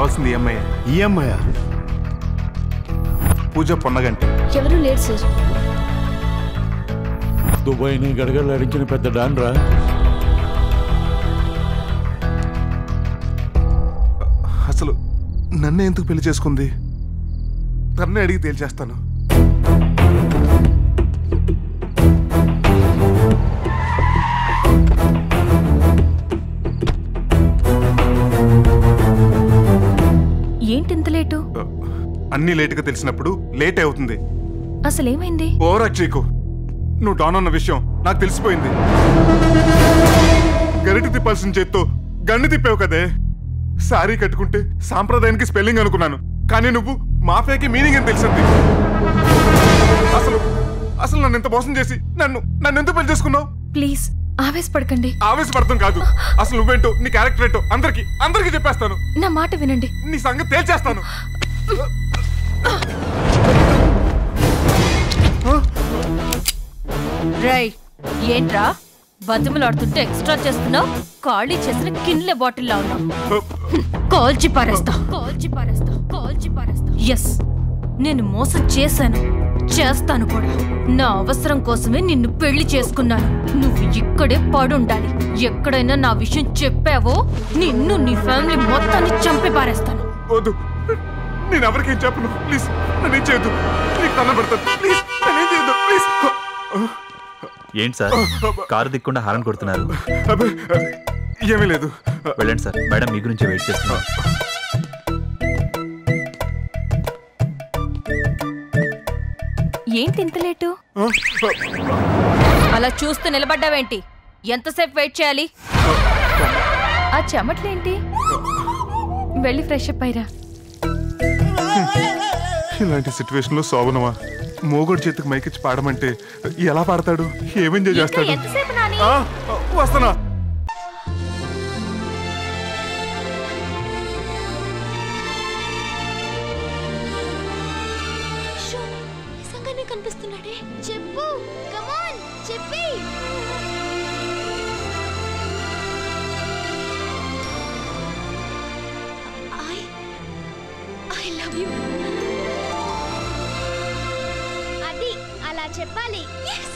రావాల్సింది ఈఎంఐ పూజ పొన్నగంటి. ఎవరు లేరు సార్. దుబాయ్ని గడగడలాడించిన పెద్ద డాన్రా. అసలు నన్నే ఎందుకు పెళ్లి చేసుకుంది? తన్నే అడిగి తేల్చేస్తాను. ఏంటి ఇంత లేటు? అన్ని లేటుగా తెలిసినప్పుడు లేట్ అవుతుంది. అసలేమైంది? ఓవరాక్ట్. నువ్వు డాన్ అన్న విషయం నాకు తెలిసిపోయింది. గరిటి తిప్పాల్సిన చేత్తో గన్ను తిప్పావు కదే. సారీ కట్టుకుంటే సాంప్రదాయానికి స్పెల్లింగ్ అనుకున్నాను, కానీ నువ్వు మాఫియాకి మీనింగ్ అని తెలిసింది. అసలు నన్ను ఎంత మోసం చేసి నన్ను ఎందుకు పెళ్లి చేసుకున్నావు? ప్లీజ్ ఆవేశపడకండి. ఆవేశపడతాం కాదు, అసలు నువ్వేంటో నీ క్యారెక్టర్ ఏంటో అందరికి చెప్పేస్తాను. నా మాట వినండి. నీ సంగతి తేల్చేస్తాను. రై ఏంట్రా బతుములాడుతుంటే ఎక్స్ట్రా చేస్తున్నావు? ఖాళీ చేసిన కిన్లే బాటిల్లా ఉన్నావు. కాల్చి పారేస్తా. ఎస్, నేను మోసం చేస్తాను కూడా. నా అవసరం కోసమే నిన్ను పెళ్లి చేసుకున్నాను. నువ్వు ఇక్కడే పడుండాలి. ఎక్కడైనా నా విషయం చెప్పావో నిన్ను నీ ఫ్యామిలీ మొత్తాన్ని చంపి పారేస్తాను. వద్దు, నేను ఎవరికేం చెప్పను. ప్లీజ్ నన్నేం చేయొద్దు. నీకు తన పెడతాను. ప్లీజ్ నన్నేం చేయొద్దు. ప్లీజ్. ఏంటి సార్ కారు దిక్కుండా హారన్ కొడుతున్నారు? ఏమీ లేదు. వెళ్ళండి సార్, మేడం మీ గురించి వెయిట్ చేస్తున్నారు. ఏంటి ఇంత లేటు? అలా చూస్తూ నిలబడ్డావేంటి? ఎంతసేపు వెయిట్ చేయాలి? ఆ చెమట్లేంటి? వెళ్ళి ఫ్రెష్ అప్ అయ్యిరా. ఇలాంటి సిచ్యువేషన్ లో శోభనమా మోగోడు చేతికి మైకిచ్చి పాడమంటే ఎలా పాడతాడు? ఏం ఎంజాయ్ చేస్తాడు? వస్తానా? కనిపిస్తున్నాడే. చెప్పు, కమాన్ చెప్పి. I love you. అది అలా చెప్పాలి. Yes.